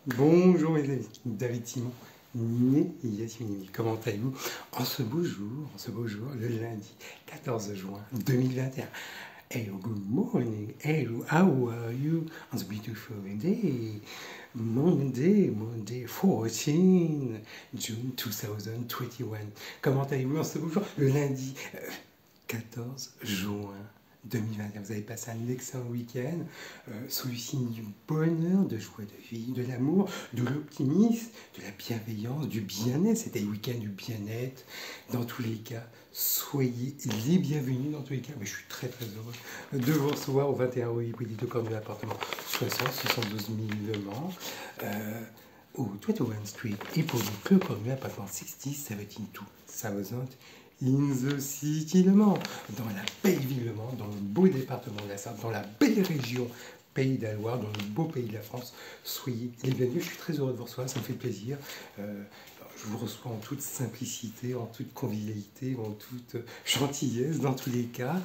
Bonjour mes amis, David Simon, né Yasmini. Comment allez-vous en ce beau jour, le lundi 14 juin 2021. Hello, good morning. Hello, how are you on the beautiful day? Monday 14 June 2021. Comment allez-vous en ce beau jour, le lundi 14 juin 2021. Vous avez passé un excellent week-end sous le signe du bonheur, de joie de vie, de l'amour, de l'optimisme, de la bienveillance, du bien-être. C'était le week-end du bien-être. Dans tous les cas, soyez les bienvenus. Dans tous les cas, mais je suis très heureux de vous recevoir au 21 rue Hippolyte de Cornu, appartement 72 000 Le Mans. Au 21 Street, Hippolyte de Cornu, appartement 67-2000 in the city Le Mans, dans la belle ville Le Mans, dans le beau département de la Sarthe, dans la belle région Pays de la Loire, dans le beau pays de la France. Soyez les bienvenus, je suis très heureux de vous recevoir, ça me fait plaisir. Je vous reçois en toute simplicité, en toute convivialité, en toute gentillesse dans tous les cas.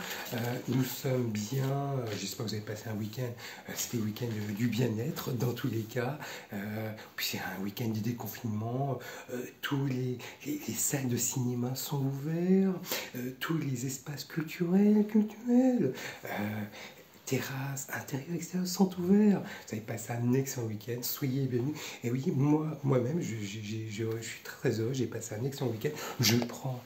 Nous sommes bien, j'espère que vous avez passé un week-end, c'était le week-end du bien-être dans tous les cas. Puis c'est un week-end de déconfinement, tous les salles de cinéma sont ouvertes, tous les espaces culturels, terrasses, intérieurs, extérieurs sont ouverts. Vous avez passé un excellent week-end, soyez bienvenus. Et oui, moi-même, je suis très heureux, j'ai passé un excellent week-end. Je prends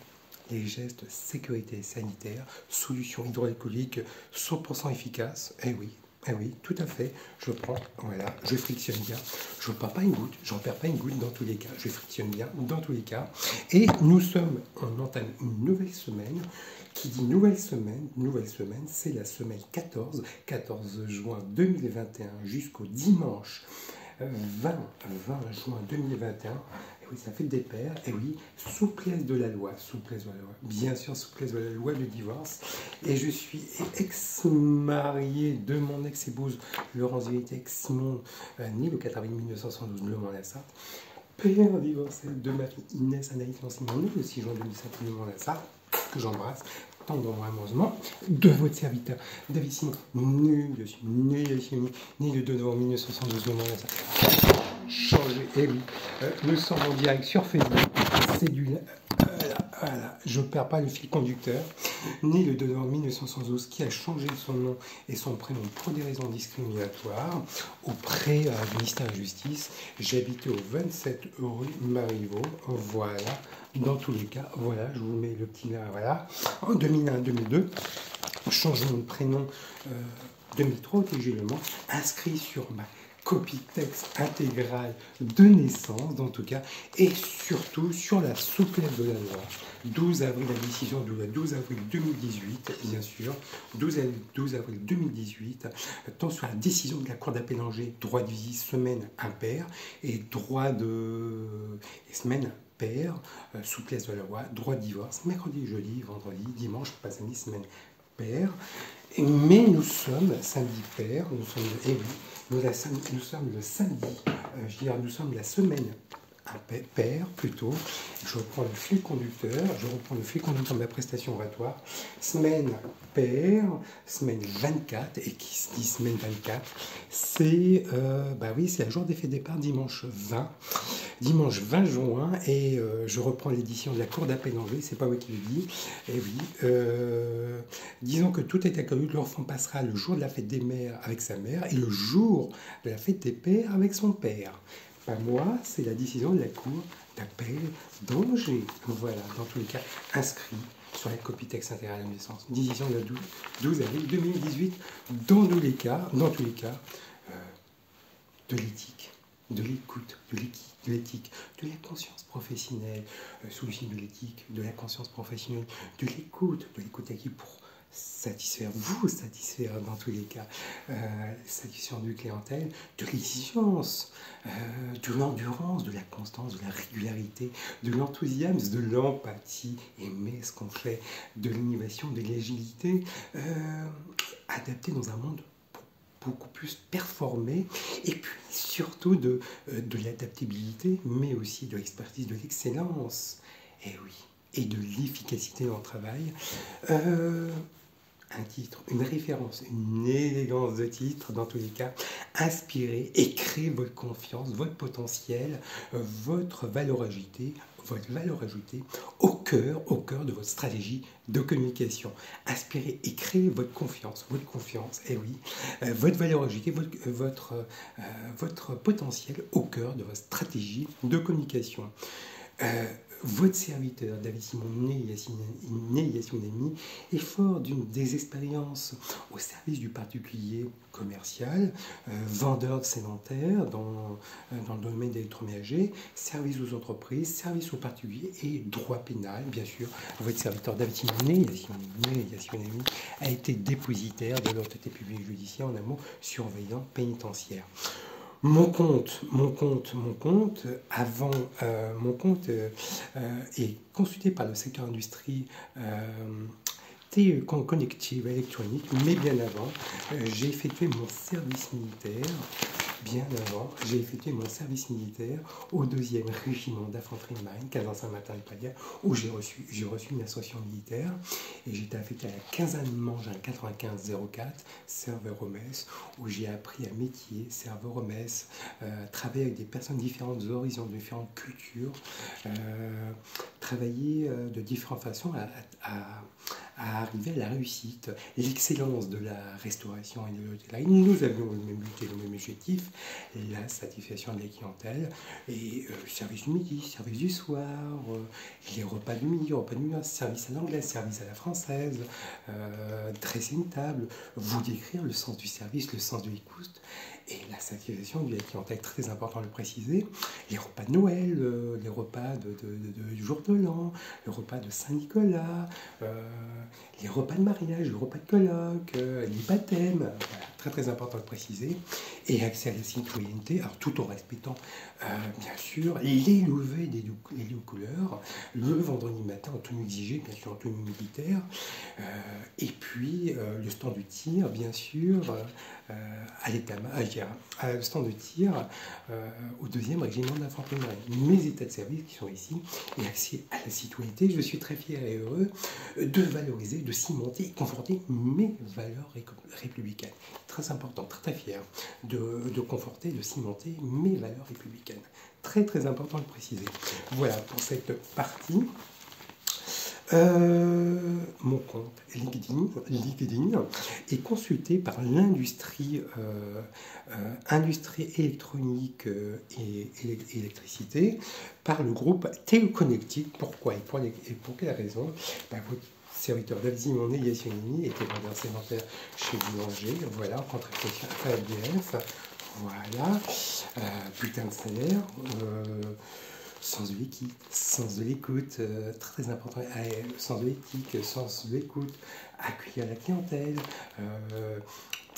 les gestes sécurité sanitaire, solution hydroalcoolique 100% efficace. Eh oui, tout à fait. Je prends, voilà, je frictionne bien. Je ne perds pas une goutte, j'en perds pas une goutte dans tous les cas. Je frictionne bien dans tous les cas. Et on entame une nouvelle semaine. Qui dit nouvelle semaine, c'est la semaine 14 juin 2021 jusqu'au dimanche 20 juin 2021. Et oui, ça fait des pairs. Et oui, souplesse de la loi. Bien sûr, souplesse de la loi du divorce. Et je suis ex-marié de mon ex-épouse Laurence Vérité Simon, né le 4 avril 1972, Le Mans-la-Sarthe. Père divorcé de ma fille Inès Anaïs Simon, né le 6 juin 2005, Le Mans-la-Sarthe, que j'embrasse tendrement amoureusement, de votre serviteur David Simon, né le 2 novembre 1972, Le Mans-la-Sarthe. Changé, et oui, nous sommes en direct sur Facebook, c'est du... Voilà, je ne perds pas le fil conducteur. Né le 2 novembre 1912, qui a changé son nom et son prénom pour des raisons discriminatoires auprès du ministère de la Justice. J'habitais au 27 rue Marivaux. Voilà, dans tous les cas, voilà, je vous mets le petit là, voilà. En 2001-2002, changement de prénom 2003 au TG Le Mans, inscrit sur ma copie texte intégrale de naissance, en tout cas, et surtout sur la souplesse de la loi. 12 avril, la décision de la 12 avril 2018, bien sûr, 12 avril 2018, tant sur la décision de la Cour d'appel d'Angers, droit de vie, semaine impair, et droit de semaine pair, souplesse de la loi, droit de divorce, mercredi, jeudi, vendredi, dimanche, pas samedi, semaine pair. Mais nous sommes samedi pair, nous sommes le samedi, nous sommes la semaine pair plutôt. Je reprends le fil conducteur, de la prestation oratoire. Semaine pair, semaine 24, et qui se dit semaine 24, c'est c'est un jour d'effet départ, dimanche 20 juin, et je reprends l'édition de la Cour d'appel d'Angers, c'est pas moi qui le dis. Et oui, disons que tout est accueilli, l'enfant passera le jour de la fête des mères avec sa mère et le jour de la fête des pères avec son père. Pas moi, c'est la décision de la Cour d'appel d'Angers. Voilà, dans tous les cas, inscrit sur la copie texte intégrale de naissance. Décision de la 12 avril 2018, dans tous les cas, de l'éthique, de l'écoute, de l'éthique, de la conscience professionnelle, sous le signe de l'éthique, de la conscience professionnelle, de l'écoute acquise pour vous satisfaire dans tous les cas, satisfaction de clientèle, de l'exigence, de l'endurance, de la constance, de la régularité, de l'enthousiasme, de l'empathie, aimer ce qu'on fait, de l'innovation, de l'agilité, adapté dans un monde beaucoup plus performé, et puis surtout de l'adaptabilité, mais aussi de l'expertise, de l'excellence, et oui, et de l'efficacité dans le travail. un titre, une référence, une élégance de titre, dans tous les cas, inspirez et créez votre confiance, votre potentiel, votre valeur ajoutée au cœur de votre stratégie de communication. Inspirez et créez votre confiance, et oui, votre valeur ajoutée, votre potentiel au cœur de votre stratégie de communication. Votre serviteur, David Simon, né Yassimani, est fort des expériences au service du particulier commercial, vendeur sédentaire dans le domaine de l'électroménager, service aux entreprises, service aux particuliers et droit pénal, bien sûr. Votre serviteur, David Simon, né Yassimani, a été dépositaire de l'autorité publique judiciaire, en un mot, surveillant pénitentiaire. Mon compte est consulté par le secteur industrie connective électronique, mais bien avant, j'ai effectué mon service militaire. Au 2e régiment d'infanterie de marine, Casan-Saint-Martin-de-Palière, où j'ai reçu une ascension militaire, et j'étais affecté à la caserne Mangin 95-04, serveur au mess, où j'ai appris un métier, serveur au mess, travailler avec des personnes de différentes horizons, de différentes cultures, travailler de différentes façons à arriver à la réussite, l'excellence de la restauration et de l'hôtellerie. Nous avions le même but et le même objectif, la satisfaction de la clientèle, et service du midi, service du soir, les repas du midi, service à l'anglaise, service à la française, dresser une table, vous décrire le sens du service, le sens de l'écoute, et la satisfaction de la clientèle, très important de le préciser, les repas de Noël, les repas du jour de l'an, le repas de Saint-Nicolas, les repas de mariage, les repas de colloque, les baptêmes, voilà, très très important de le préciser, et accès à la citoyenneté, alors tout en respectant bien sûr les levées des deux couleurs, le vendredi matin en tenue exigée, bien sûr en tenue militaire, et puis le stand de tir, bien sûr, le stand de tir au 2e régiment d'infanterie marine. Mes états de service qui sont ici, et accès à la citoyenneté, je suis très fier et heureux de valoriser, de cimenter et conforter mes valeurs républicaines. Très important, très fier de conforter, de cimenter mes valeurs républicaines. Très très important de préciser. Voilà pour cette partie. Mon compte LinkedIn est consulté par l'industrie électronique et électricité, par le groupe Téléconnectique. Pourquoi et pour quelle raison? Votre serviteur David Simon Yassimani était vendeur sédentaire chez Boulanger, voilà, en contre-expression à FDF, voilà, putain de salaire, sens de l'équipe, sens de l'écoute, très important, sens de l'éthique, sens de l'écoute, accueillir la clientèle,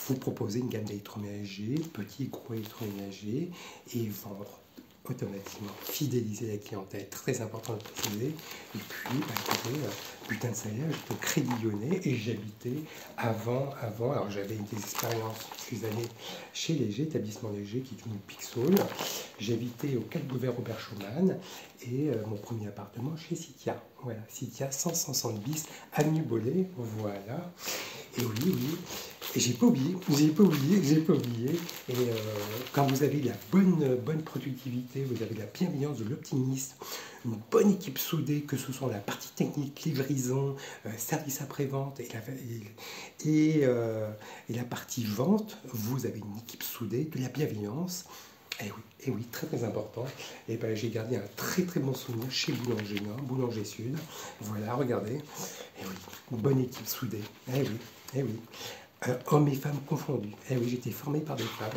vous proposer une gamme d'électroménagers, petits et gros électroménagers, et vendre automatiquement, fidéliser la clientèle, très important de préciser. Et puis, écoutez, putain de salaire, j'étais au Crédit Lyonnais et j'habitais alors j'avais des expériences, je suis allé chez Léger, établissement Léger qui est une Pixel, j'habitais au 4 boulevard Robert Schumann, et mon premier appartement chez Citia, voilà, Citia 160 bis, avenue Bollé, voilà, et oui, et j'ai pas oublié, et quand vous avez la bonne productivité, vous avez la bienveillance, de l'optimisme, une bonne équipe soudée, que ce soit la partie technique, livraison, service après-vente et la partie vente, vous avez une équipe soudée, de la bienveillance. Et oui, très très important. Et ben, j'ai gardé un très très bon souvenir chez Boulanger Nord, Boulanger Sud. Voilà, regardez. Et oui, une bonne équipe soudée. Et oui. Hommes et femmes confondus. Et oui, j'étais formé par des femmes.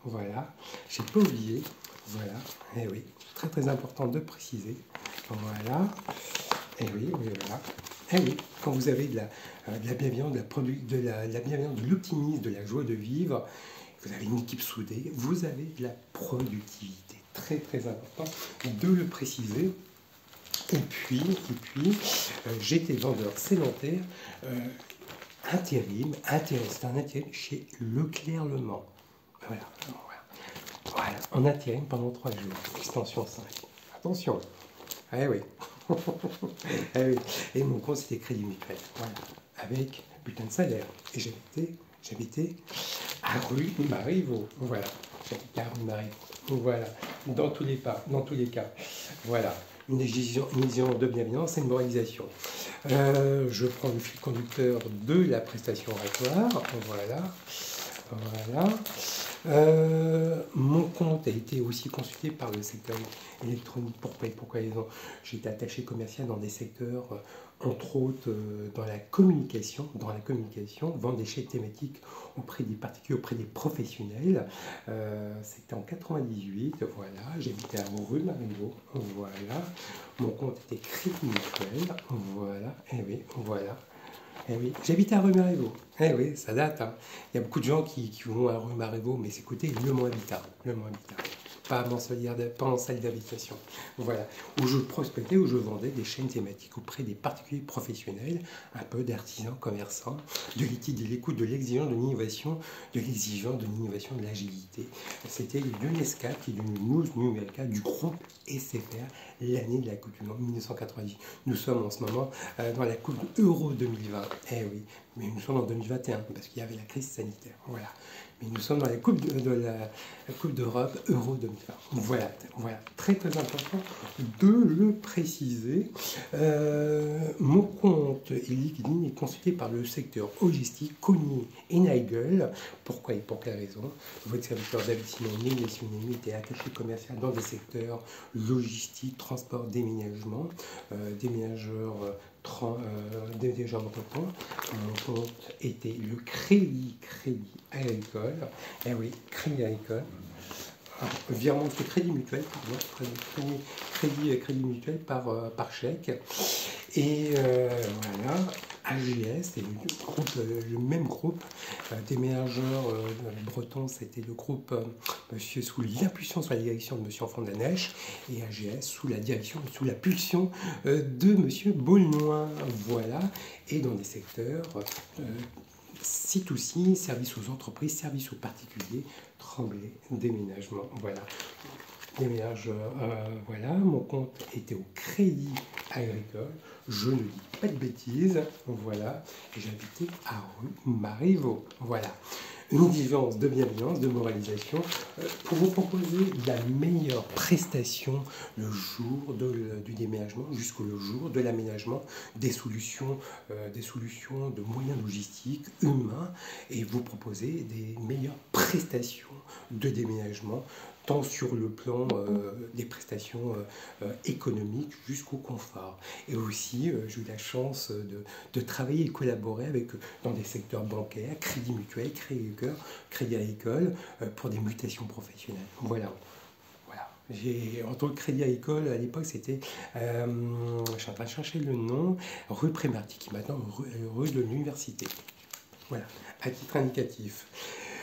Voilà. J'ai pas oublié. Voilà. Et oui, très très important de préciser. Voilà. Et oui, voilà. Et oui, quand vous avez de la bienveillance, de la bienveillance, de l'optimisme, de la joie de vivre, vous avez une équipe soudée, vous avez de la productivité. Très très important de le préciser. Et puis j'étais vendeur sédentaire, intérim, c'est un intérim chez Leclerc Le Mans. Voilà, en intérim pendant 3 jours, extension 5. Attention, oui. Et mon compte c'était Crédit Mutuel, voilà, avec putain de salaire. Et j'habitais à rue Marivaux. Voilà. J'habitais à rue Marivaux. Voilà. Dans tous les cas. Voilà. Une exigence de bienveillance et une moralisation. Je prends le fil conducteur de la prestation oratoire. Voilà. Voilà. Mon compte a été aussi consulté par le secteur électronique. Pourquoi j'ai été attaché commercial dans des secteurs, entre autres dans la communication, vendre des chèques thématiques auprès des particuliers, auprès des professionnels. C'était en 98, voilà, j'habitais à rue Marivaux, voilà. Mon compte était Crédit Mutuel, voilà, et oui, voilà. Eh oui, j'habite à rue Marivaux. Eh oui, ça date. Hein. Il y a beaucoup de gens qui vont à rue Marivaux, mais c'est côté Le Mans Habitat. Le Mans Habitat. Pas en salle d'habitation. Voilà. Où je prospectais, où je vendais des chaînes thématiques auprès des particuliers professionnels, un peu d'artisans, commerçants, de l'éthique, de l'écoute, de l'exigence de l'innovation, de l'agilité. C'était l'UNESCA qui est devenu News Numérica du groupe SFR, l'année de la Coupe du Monde 1990. Nous sommes en ce moment dans la Coupe Euro 2020. Eh oui, mais nous sommes en 2021 parce qu'il y avait la crise sanitaire. Voilà. Mais nous sommes dans la Coupe la Coupe d'Europe Euro 2020. Voilà, très important de le préciser. Mon compte LinkedIn est consulté par le secteur logistique, Cogni et Nigel. Pourquoi et pour quelle raison? Votre serviteur David Simon était attaché commercial dans des secteurs logistique, transport, déménagement, déménageurs déjà en temps. Mon compte était le crédit agricole. Eh oui, crédit agricole. Virement, c'était crédit mutuel, pardon, crédit mutuel par chèque. Et voilà, AGS, c'est le même groupe. Des ménageurs bretons, c'était le groupe Monsieur sous l'impulsion, sous la direction de Monsieur Enfant de la Neige, et AGS sous la pulsion de Monsieur Baulnois. Voilà, et dans des secteurs C2C, service aux entreprises, service aux particuliers, Tremblay, déménagement, voilà. Déménageur, voilà, mon compte était au Crédit Agricole, je ne dis pas de bêtises, voilà, et j'habitais à rue Marivaux, voilà. Une exigence de bienveillance, de moralisation, pour vous proposer la meilleure prestation le jour du déménagement jusqu'au jour de l'aménagement, des solutions de moyens logistiques, humains, et vous proposer des meilleures prestations de déménagement, tant sur le plan des prestations économiques jusqu'au confort. Et aussi, j'ai eu la chance de travailler et collaborer dans des secteurs bancaires, crédit mutuel, crédit agricole, pour des mutations professionnelles. Voilà. En tant que crédit agricole, à l'époque, c'était, je suis en train de chercher le nom, rue Prémarty, qui est maintenant rue de l'Université. Voilà, à titre indicatif.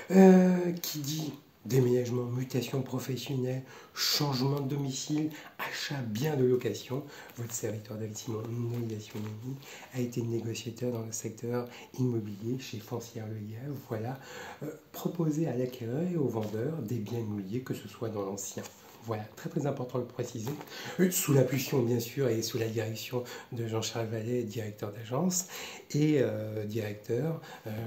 Qui dit déménagement, mutation professionnelle, changement de domicile, achat, bien de location. Votre serviteur David Simon, a été négociateur dans le secteur immobilier chez Foncière Le Lièvre. Voilà, proposer à l'acquéreur et au vendeur des biens immobiliers, que ce soit dans l'ancien. Voilà, très important de le préciser, sous l'impulsion bien sûr et sous la direction de Jean-Charles Vallet, directeur d'agence, et directeur,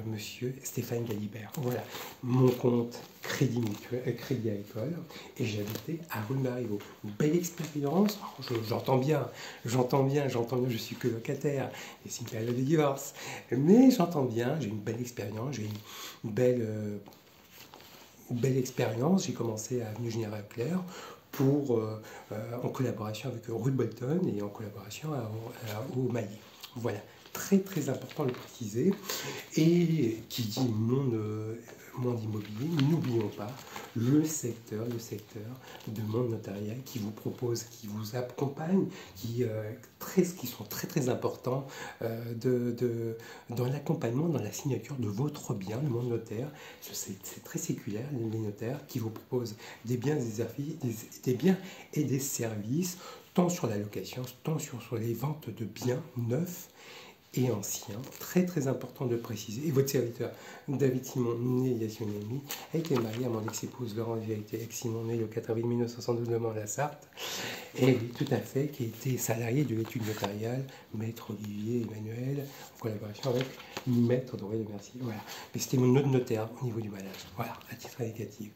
monsieur Stéphane Galibert. Voilà, mon compte Crédit Agricole, et j'habitais à rue Marivaux. Belle expérience, j'entends bien, je suis que locataire, et c'est une période de divorce, mais j'entends bien, j'ai une belle expérience, j'ai une belle expérience. J'ai commencé à Avenue Général Leclerc en collaboration avec Ruth Bolton et en collaboration au Maillet. Voilà, très important de le préciser. Et qui dit monde immobilier, n'oublions pas le secteur de monde notarial qui vous propose, qui vous accompagne, qui sont très importants dans l'accompagnement, dans la signature de votre bien, le monde notaire. C'est très séculaire, les notaires qui vous proposent des biens et des services, tant sur la location, tant sur les ventes de biens neufs et ancien, très très important de préciser. Et votre serviteur, David Simon, né Yassine Ami, a été marié à mon ex-épouse Laurence Vérité, ex-Simon, né le 4 avril 1972 de Mont-la-Sarthe. Et oui, tout à fait, qui était salarié de l'étude notariale, maître Olivier Emmanuel, en collaboration avec maître Doré de Mercier. Voilà. Mais c'était mon autre notaire au niveau du mariage. Voilà, à titre indicatif,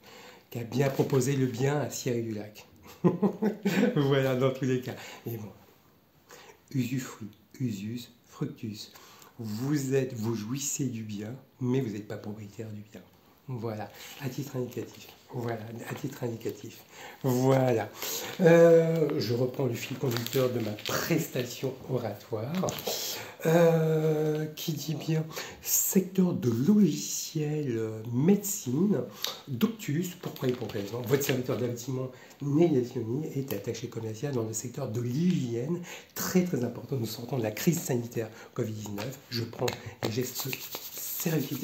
qui a bien proposé le bien à Cyril du Lac. Voilà, dans tous les cas. Et bon, usufruit, usus, fructus. Vous jouissez du bien, mais vous n'êtes pas propriétaire du bien. Voilà, à titre indicatif. Voilà, à titre indicatif. Voilà. Je reprends le fil conducteur de ma prestation oratoire. Qui dit bien secteur de logiciel médecine, Doctus, pourquoi et pour quelle raison. Votre serviteur David Simon Néliasioni est attaché commercial dans le secteur de l'hygiène, très très important. Nous sortons de la crise sanitaire Covid-19. Je prends les gestes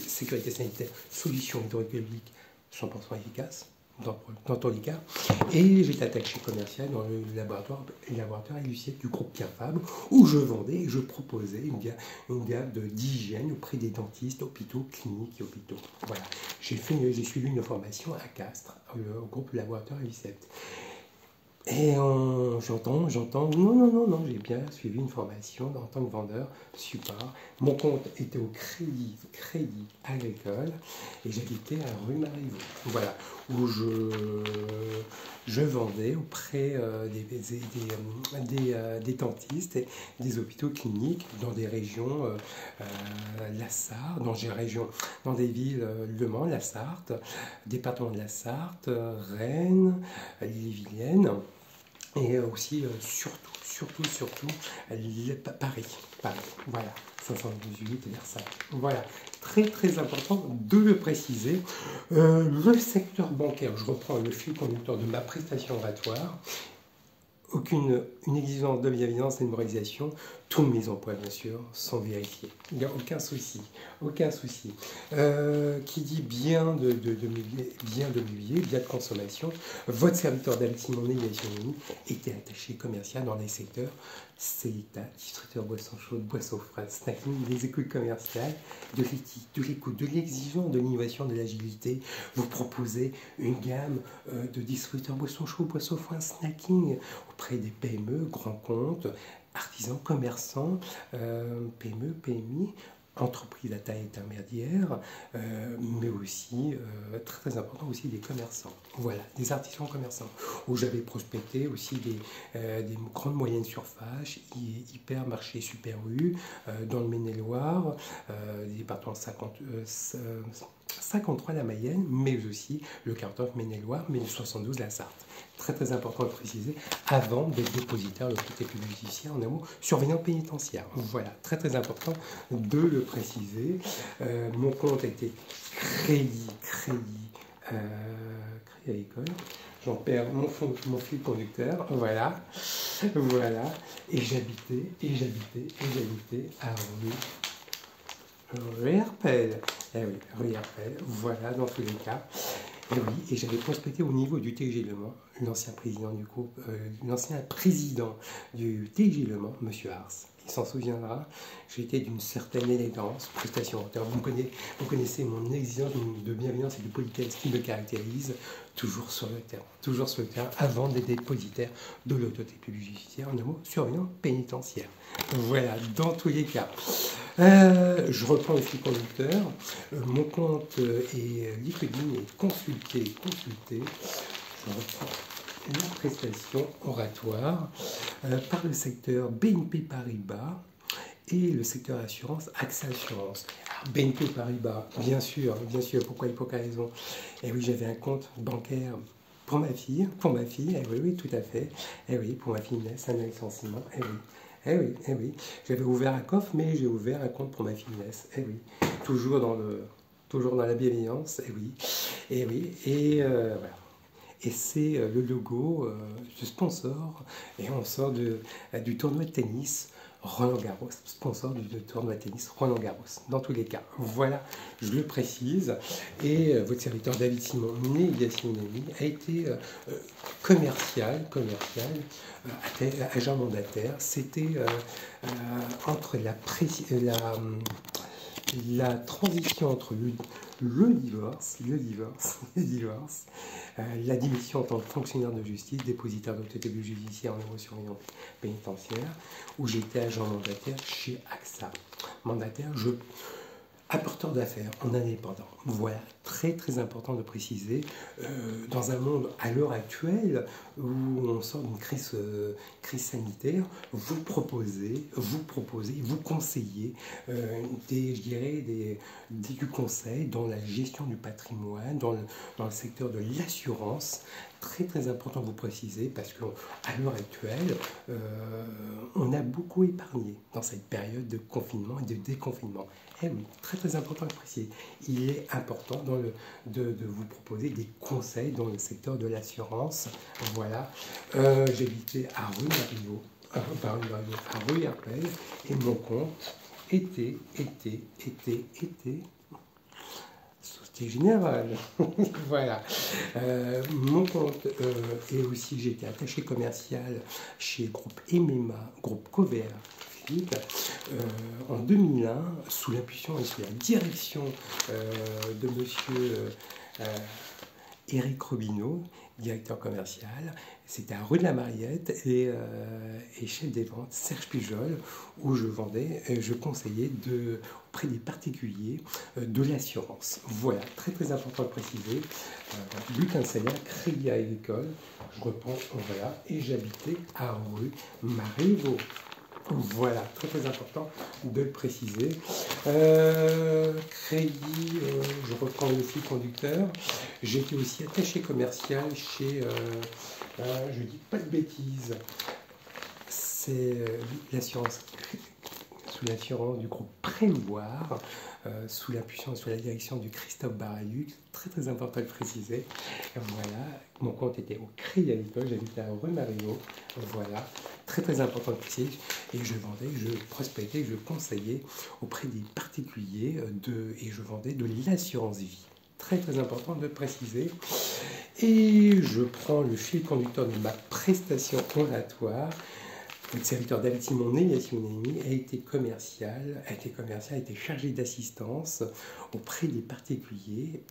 sécurité sanitaire, solutions hydroalcooliques 100% efficaces dans tous les cas. Et j'étais attaché commercial dans le laboratoire Lucien du groupe Quinfable, où je vendais et je proposais une gamme d'hygiène auprès des dentistes, hôpitaux, cliniques et hôpitaux. Voilà. J'ai suivi une formation à Castres, au groupe laboratoire Lucien. Et j'entends, non, j'ai bien suivi une formation en tant que vendeur support. Mon compte était au crédit agricole et j'habitais à rue Marivaux. Voilà, où je vendais auprès des dentistes et des hôpitaux cliniques dans des régions, la Sarthe, dans des villes, Le Mans, la Sarthe, département de la Sarthe, Rennes, l'Ille-et-Vilaine. Et aussi, surtout, Paris, voilà, 78, Versailles, voilà, très très important de le préciser. Le secteur bancaire, je reprends le fil conducteur de ma prestation oratoire, une exigence de bienveillance et de moralisation, tous mes emplois bien sûr sont vérifiés, il n'y a aucun souci, qui dit bien de mobilier, bien de consommation, votre serviteur David Simonet était attaché commercial dans les secteurs CETA, distributeur boissons chaudes, boissons froides, snacking, des écoutes commerciales, de l'éthique, de l'écoute, de l'exigence, de l'innovation, de l'agilité. Vous proposez une gamme de distributeurs boissons chaudes, boissons froides, snacking auprès des PME, grands comptes, artisans, commerçants, PME, PMI, entreprises à taille intermédiaire, mais aussi, très, très important, aussi des commerçants. Voilà, des artisans commerçants, où j'avais prospecté aussi des grandes moyennes surfaces, hypermarchés Super U, dans le Maine-et-Loire, département 53 la Mayenne, mais aussi le 49 Maine-et-Loire, mais le 72 la Sarthe. Très très important de préciser, avant d'être dépositaire de l'autorité publique judiciaire, en un mot, surveillant pénitentiaire. Voilà, très très important de le préciser. Mon compte a été crédit agricole. J'en perds mon fil conducteur, voilà, et j'habitais à rue Herpel. Eh oui, rue Herpel, voilà, dans tous les cas. Et oui, et j'avais prospecté au niveau du TG Le Mans, l'ancien président du groupe, l'ancien président du TG Le Mans, M. Ars. Il s'en souviendra, j'étais d'une certaine élégance, prestation hauteur. Vous connaissez mon exigence de bienveillance et de politesse qui me caractérise, toujours sur le terrain, avant d'être dépositaire de l'autorité publique judiciaire, en un mot, surveillant pénitentiaire. Voilà, dans tous les cas. Je reprends le fil conducteur. Mon compte est LinkedIn et consulté. Je reprends la prestation oratoire par le secteur BNP Paribas et le secteur assurance AXA Assurance. Alors, BNP Paribas, bien sûr, pourquoi et pour quelle raison? Eh oui, j'avais un compte bancaire pour ma fille, oui, tout à fait. Eh oui, pour ma fille Inès, un licenciement, eh oui. J'avais ouvert un coffre, mais j'ai ouvert un compte pour ma fille Inès, eh oui. Toujours dans la bienveillance, eh oui. Et voilà. Et c'est le logo du sponsor, et on sort du tournoi de tennis Roland Garros, sponsor du tournoi de tennis Roland Garros, dans tous les cas. Voilà, je le précise. Et votre serviteur David Simon, né Yassine a été agent mandataire. C'était entre la transition entre le divorce, la démission en tant que fonctionnaire de justice, dépositaire d'autorité judiciaire en neurosurveillance pénitentiaire, où j'étais agent mandataire chez AXA. Mandataire, apporteur d'affaires en indépendant. Voilà, très très important de préciser, dans un monde à l'heure actuelle où on sort d'une crise sanitaire, vous conseillez du conseil dans la gestion du patrimoine, dans le secteur de l'assurance. Très très important de vous préciser parce qu'à l'heure actuelle, on a beaucoup épargné dans cette période de confinement et de déconfinement. Eh oui, très très important de préciser. Il est important de vous proposer des conseils dans le secteur de l'assurance. Voilà. J'habitais à rue Mariveau, à rue Herpel, et mon compte était Société Générale. Voilà. Mon compte, et aussi j'étais attaché commercial chez Groupe Emema, Groupe Cover. En 2001, sous l'impulsion et sous la direction de monsieur Éric Robineau, directeur commercial, c'était à rue de la Mariette, et chef des ventes Serge Pujol, où je conseillais auprès des particuliers de l'assurance. Voilà, très très important de préciser. Bulletin de salaire, crédit agricole, je reprends, voilà, et j'habitais à rue Mariveau. Voilà, très très important de le préciser. Crédit, je reprends le fil conducteur. J'étais aussi attaché commercial chez, je dis pas de bêtises, c'est l'assurance, sous l'assurance du groupe Prévoir, sous l'impulsion, sous la direction du Christophe Barayuc. Très très important de le préciser. Voilà, mon compte était au Crédit Agricole, j'habitais à rue Mariveau. Voilà, très très important de préciser. Et je vendais, je prospectais, je conseillais auprès des particuliers et je vendais de l'assurance vie. Très très important de préciser. Et je prends le fil conducteur de ma prestation oratoire. Le serviteur David Simon a été commercial, a été chargé d'assistance auprès des particuliers,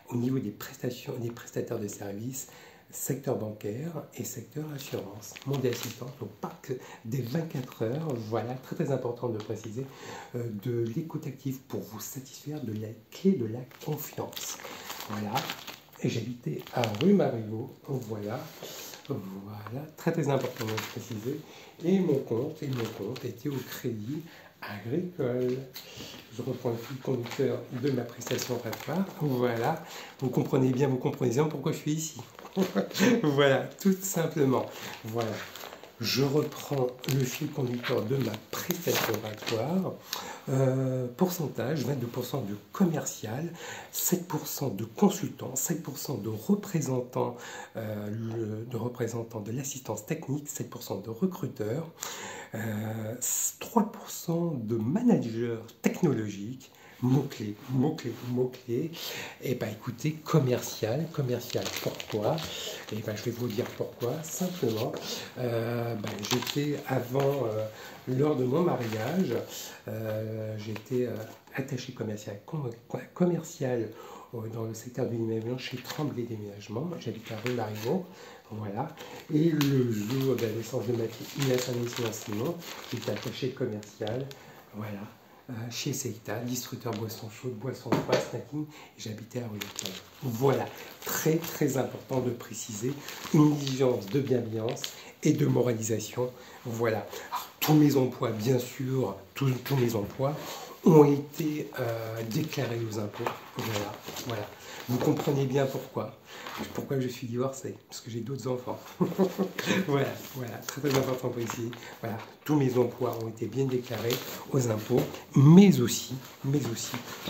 au niveau des prestataires de services, secteur bancaire et secteur assurance. Mon assistance au parc des 24 heures, voilà, très très important de préciser, de l'écoute active pour vous satisfaire de la clé de la confiance. Voilà, et j'habitais à rue Mariveau, voilà. Voilà, très très important de préciser. Et mon compte était au Crédit Agricole. Je reprends le fil conducteur de ma prestation oratoire. Voilà, vous comprenez bien pourquoi je suis ici. Voilà, tout simplement. Voilà. Je reprends le fil conducteur de ma prestation oratoire. Pourcentage, 22% de commercial, 7% de consultants, 7% de représentants, de l'assistance technique, 7% de recruteurs, 3% de managers technologiques. Mots-clés. Et bien écoutez, commercial, pourquoi? Et bien je vais vous dire pourquoi. Simplement, j'étais avant, lors de mon mariage, j'étais attaché commercial dans le secteur du déménagement chez Tremblay Déménagement. J'habitais à rue Mariveau. Voilà. Et le jour de la naissance de ma fille Inès Simon, j'étais attaché commercial. Voilà. Chez Seita, distributeur boissons chaudes, boissons froides, snacking, et j'habitais à rue Leclerc. Voilà, très très important de préciser, une exigence de bienveillance et de moralisation. Voilà, alors, tous mes emplois, bien sûr, tous mes emplois ont été déclarés aux impôts. Voilà. Vous comprenez bien pourquoi je suis divorcé, parce que j'ai d'autres enfants. voilà, très très important pour ici. Voilà, tous mes emplois ont été bien déclarés aux impôts, mais aussi,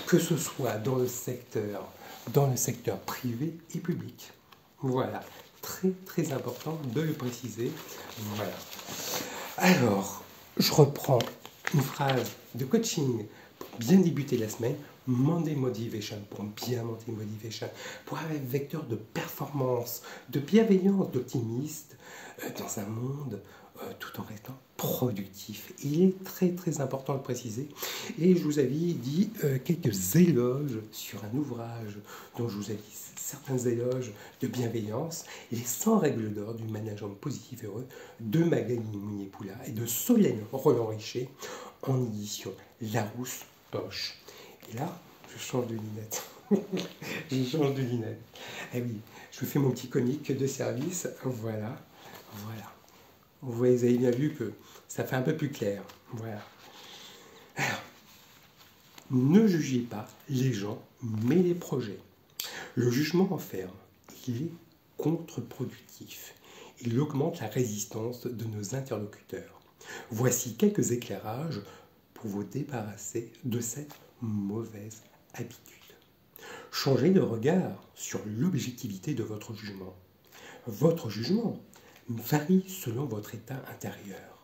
que ce soit dans le secteur privé et public. Voilà, très très important de le préciser. Voilà. Alors, je reprends une phrase de coaching pour bien débuter la semaine. Monday Motivation, pour bien monter Motivation, pour avoir un vecteur de performance, de bienveillance, d'optimiste dans un monde tout en restant productif. Il est très très important de le préciser. Et je vous avais dit quelques éloges sur un ouvrage dont je vous avais dit certains éloges de bienveillance, les 100 règles d'or du management positif et heureux de Magali Mounier-Poula et de Solène Roland-Richer en édition Larousse Poche. Et là, je change de lunettes. Je change de lunettes. Eh oui, je vous fais mon petit comique de service. Voilà, voilà. Vous avez bien vu que ça fait un peu plus clair. Voilà. Alors, ne jugez pas les gens, mais les projets. Le jugement enferme. Il est contre-productif. Il augmente la résistance de nos interlocuteurs. Voici quelques éclairages pour vous débarrasser de cette mauvaise habitude. Changez de regard sur l'objectivité de votre jugement. Votre jugement varie selon votre état intérieur.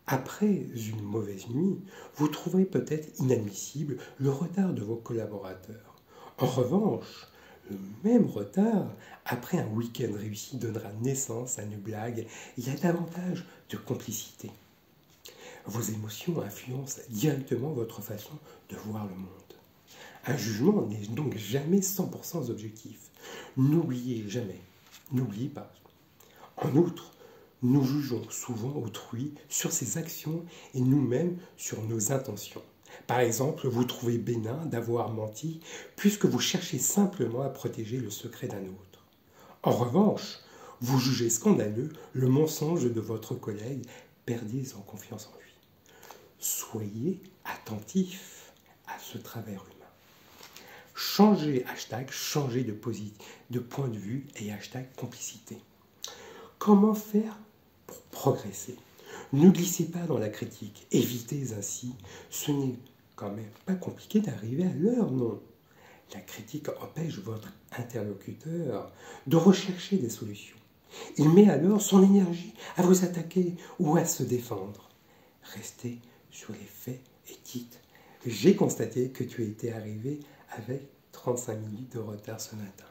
Après une mauvaise nuit, vous trouverez peut-être inadmissible le retard de vos collaborateurs. En revanche, le même retard, après un week-end réussi, donnera naissance à une blague et à davantage de complicité. Vos émotions influencent directement votre façon de voir le monde. Un jugement n'est donc jamais 100% objectif. N'oubliez jamais, n'oubliez pas. En outre, nous jugeons souvent autrui sur ses actions et nous-mêmes sur nos intentions. Par exemple, vous trouvez bénin d'avoir menti puisque vous cherchez simplement à protéger le secret d'un autre. En revanche, vous jugez scandaleux le mensonge de votre collègue, perdez en confiance en lui. Soyez attentifs à ce travers humain. Changez de point de vue et hashtag complicité. Comment faire pour progresser? Ne glissez pas dans la critique, évitez ainsi. Ce n'est quand même pas compliqué d'arriver à l'heure, non. La critique empêche votre interlocuteur de rechercher des solutions. Il met alors son énergie à vous attaquer ou à se défendre. Restez sur les faits et dites « J'ai constaté que tu étais arrivé avec 35 minutes de retard ce matin. »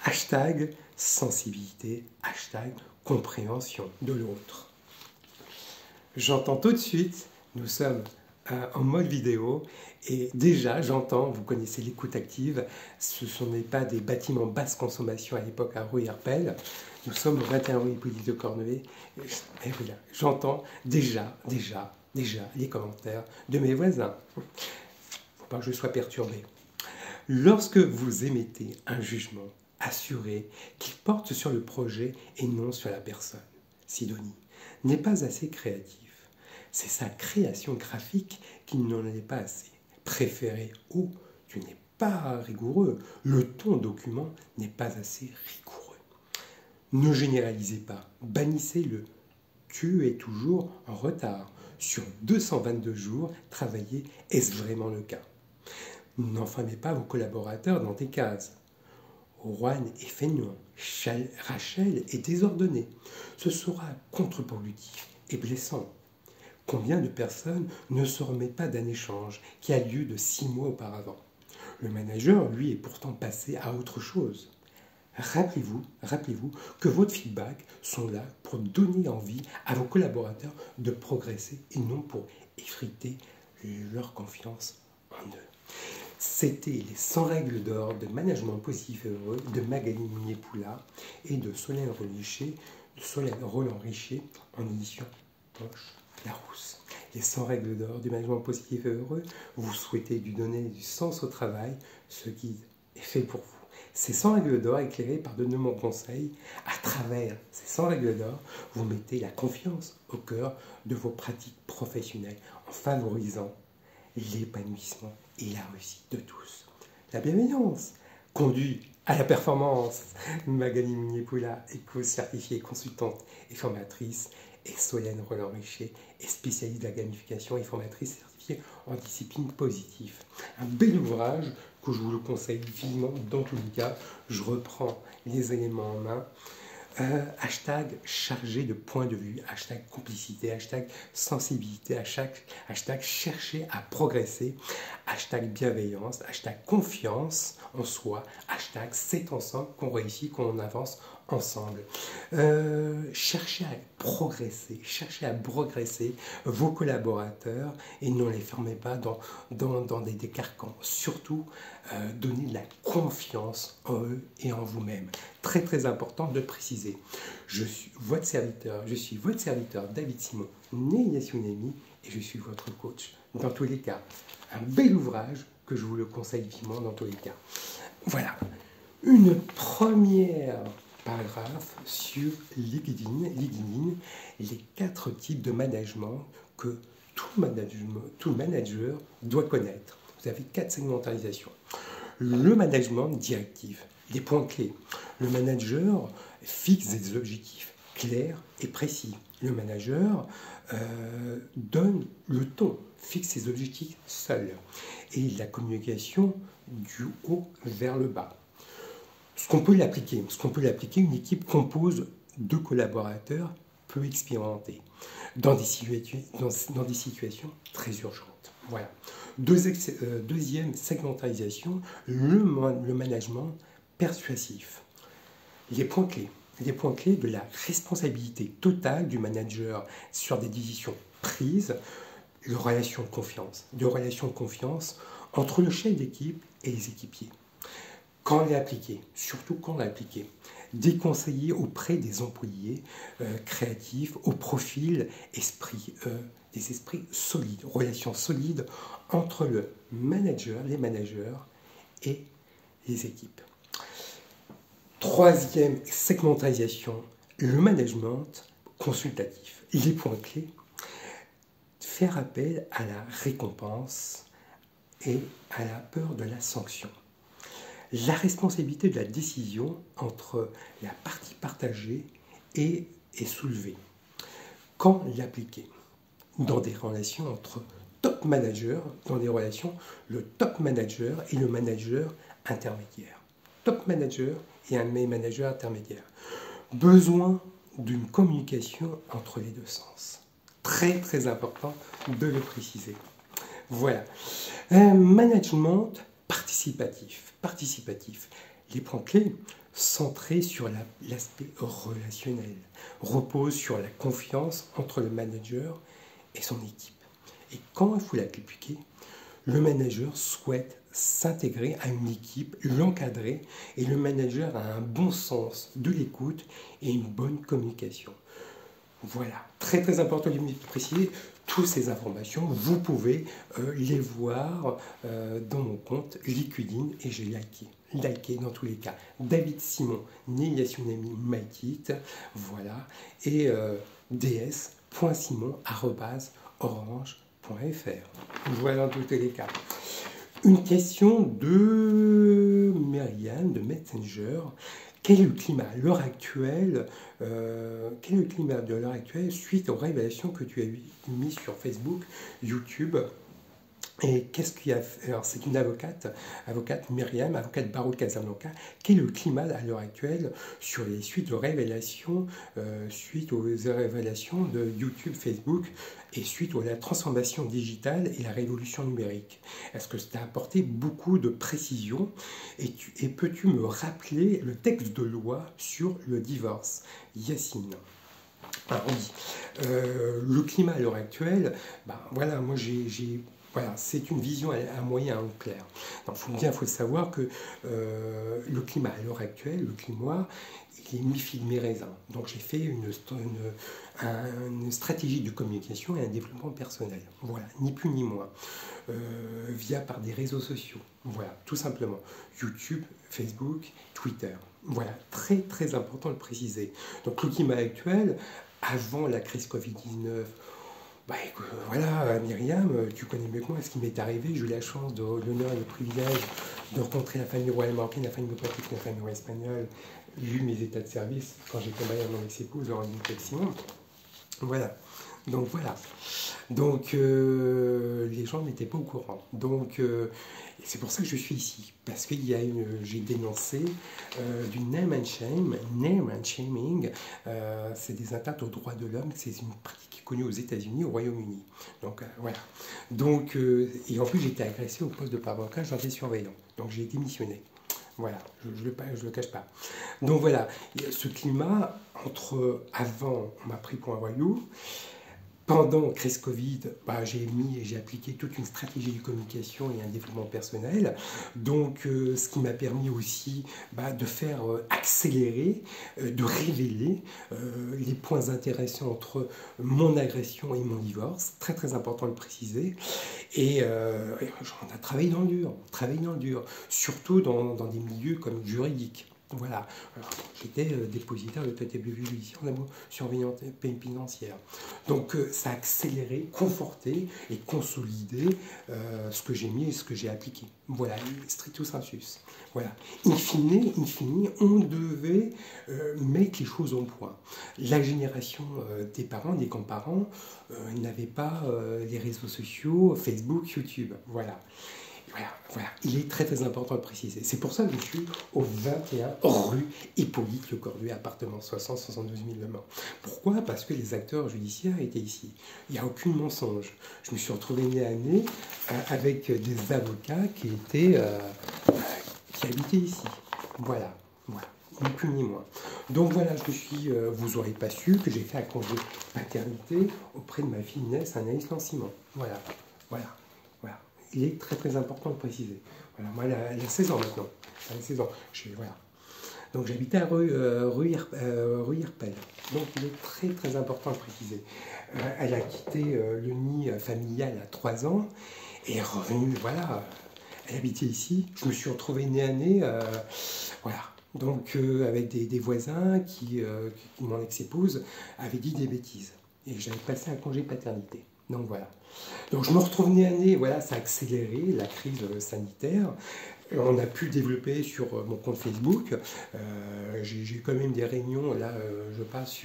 Hashtag sensibilité, hashtag compréhension de l'autre. J'entends tout de suite, nous sommes en mode vidéo et déjà j'entends, vous connaissez l'écoute active, ce n'est pas des bâtiments basse consommation à l'époque à Rue Herpel, nous sommes au 21 rue Hippolyte de Cornevé et voilà, j'entends déjà les commentaires de mes voisins. Faut pas que je sois perturbé. Lorsque vous émettez un jugement, assurez qu'il porte sur le projet et non sur la personne. Sidonie n'est pas assez créatif. C'est sa création graphique qui n'en est pas assez. Préféré ou tu n'es pas rigoureux, le ton document n'est pas assez rigoureux. Ne généralisez pas, bannissez le tu es toujours en retard. Sur 222 jours travaillés, est-ce vraiment le cas? N'enfermez pas vos collaborateurs dans des cases. Juan est feignant, Rachel est désordonnée. Ce sera contre-productif et blessant. Combien de personnes ne se remettent pas d'un échange qui a lieu de 6 mois auparavant? Le manager, lui, est pourtant passé à autre chose. Rappelez-vous que votre feedback sont là pour donner envie à vos collaborateurs de progresser et non pour effriter leur confiance en eux. C'était les 100 règles d'or de management positif et heureux de Magali Mounier-Poula et de Solène Roland-Richer en édition Poche Larousse. Les 100 règles d'or du management positif et heureux, vous souhaitez lui donner du sens au travail, ce qui est fait pour vous. Ces 100 règles d'or éclairées par de nombreux conseils, à travers ces 100 règles d'or, vous mettez la confiance au cœur de vos pratiques professionnelles en favorisant l'épanouissement et la réussite de tous. La bienveillance conduit à la performance. Magali Mounier-Poula est certifiée consultante et formatrice et Solène Roland-Richer est spécialiste de la gamification et formatrice certifiée en discipline positive. Un bel ouvrage que je vous le conseille vivement dans tous les cas. Je reprends les éléments en main. Hashtag chargé de point de vue, hashtag complicité, hashtag sensibilité, hashtag chercher à progresser, hashtag bienveillance, hashtag confiance en soi, hashtag c'est ensemble qu'on réussit, qu'on avance ensemble. Cherchez à progresser vos collaborateurs et ne les fermez pas dans des carcans. Surtout, donnez de la confiance en eux et en vous-même. Très très important de préciser. Je suis votre serviteur David Simon, né Yasunemi, et je suis votre coach. Dans tous les cas, un bel ouvrage que je vous le conseille vivement dans tous les cas. Voilà, une première paragraphe sur LinkedIn, les 4 types de management que tout manager doit connaître. Vous avez 4 segmentalisations. Le management directif, les points clés. Le manager fixe des objectifs clairs et précis. Le manager donne le ton, fixe ses objectifs seul. Et la communication du haut vers le bas. Ce qu'on peut l'appliquer, une équipe compose de collaborateurs peu expérimentés dans des situations très urgentes. Voilà. Deuxième segmentalisation, le management persuasif. Les points clés de la responsabilité totale du manager sur des décisions prises, de relations de confiance entre le chef d'équipe et les équipiers. Quand l'appliquer, surtout quand l'appliquer. Déconseiller auprès des employés créatifs au profil des esprits solides, relations solides entre les managers et les équipes. Troisième segmentalisation, le management consultatif. Les points clés, faire appel à la récompense et à la peur de la sanction. La responsabilité de la décision entre la partie partagée est soulevée. Quand l'appliquer? Dans des relations entre top managers, le top manager et le manager intermédiaire. Top manager et un manager intermédiaire. Besoin d'une communication entre les deux sens. Très très important de le préciser. Voilà. Un management participatif. Les points clés, centrés sur l'aspect relationnel, reposent sur la confiance entre le manager et son équipe. Et quand il faut l'appliquer, le manager souhaite s'intégrer à une équipe, l'encadrer, et le manager a un bon sens de l'écoute et une bonne communication. Voilà, très très important de préciser. Toutes ces informations, vous pouvez les voir dans mon compte LinkedIn et j'ai liké dans tous les cas. David Simon, né Yasunemi Maïtit, voilà, et ds.simon@orange.fr. Voilà dans tous les cas. Une question de Myriam de Messenger. Quel est le climat à l'heure actuelle suite aux révélations que tu as mises sur Facebook, YouTube? Et qu'est-ce qu'il y a? Alors, c'est une avocate Myriam, avocate barreau de Casablanca. Quel est le climat à l'heure actuelle suite aux révélations de YouTube, Facebook et suite à la transformation digitale et la révolution numérique? Est-ce que ça a apporté beaucoup de précision? Et peux-tu me rappeler le texte de loi sur le divorce? Yacine. Alors oui, le climat à l'heure actuelle, voilà, moi voilà, c'est une vision à moyen long clair. Il faut savoir que le climat à l'heure actuelle, le climat, il est mi-figue, mi-raisin. Donc j'ai fait une stratégie de communication et un développement personnel. Voilà, ni plus ni moins. Par des réseaux sociaux. Voilà, tout simplement. YouTube, Facebook, Twitter. Voilà, très très important de le préciser. Donc le climat actuel, avant la crise Covid-19, voilà, Myriam, tu connais mieux que moi ce qui m'est arrivé. J'ai eu la chance, l'honneur et le privilège de rencontrer la famille royale marocaine, la famille diplomatique, la famille royale espagnole. J'ai eu mes états de service quand j'ai combattu avec mon ex-épouse, Laurent Simon. Voilà. Donc voilà. Donc les gens n'étaient pas au courant. Donc c'est pour ça que je suis ici. Parce que j'ai dénoncé du name and shaming. C'est des atteintes aux droits de l'homme. C'est une pratique qui est connue aux États-Unis, au Royaume-Uni. Donc voilà. Donc, et en plus j'étais agressé au poste de parlementaire, j'étais surveillant. Donc j'ai démissionné. Voilà, je le cache pas. Donc voilà, ce climat, avant, on m'a pris pour un voyou. Pendant la crise Covid, j'ai appliqué toute une stratégie de communication et un développement personnel. Donc, ce qui m'a permis aussi de faire accélérer, de révéler les points intéressants entre mon agression et mon divorce. Très très important de le préciser. Et on a travaillé dans le dur, surtout dans des milieux comme juridiques. Voilà, j'étais dépositaire de TTBV judiciaire en surveillance pénitentiaire. Donc ça a accéléré, conforté et consolidé ce que j'ai mis et ce que j'ai appliqué. Voilà, stricto sensus. Voilà. In fine, on devait mettre les choses au point. La génération des parents, des grands-parents, n'avait pas les réseaux sociaux, Facebook, YouTube. Voilà. Voilà, il est très très important de préciser. C'est pour ça que je suis au 21 rue Hippolyte Le Corduet, appartement 72 000 Le Mans. Pourquoi? Parce que les acteurs judiciaires étaient ici. Il n'y a aucun mensonge. Je me suis retrouvé nez à nez avec des avocats qui habitaient ici. Voilà, ni plus ni moins. Donc voilà, vous n'aurez pas su que j'ai fait un congé paternité auprès de ma fille Inès, Anaïs Lanciment. Voilà. Il est très très important de préciser. Voilà, moi, elle a 16 ans maintenant. Elle a 16 ans. Voilà. Donc j'habitais à rue Irpel. Donc il est très très important de préciser. Elle a quitté le nid familial à 3 ans et est revenue, voilà. Elle habitait ici. Je me suis retrouvé nez à nez, voilà. Donc avec des voisins mon ex-épouse avait dit des bêtises. Et j'avais passé un congé paternité. Donc voilà. Donc je me retrouve nez à nez, voilà, ça a accéléré la crise sanitaire. On a pu développer sur mon compte Facebook. J'ai quand même des réunions, là je passe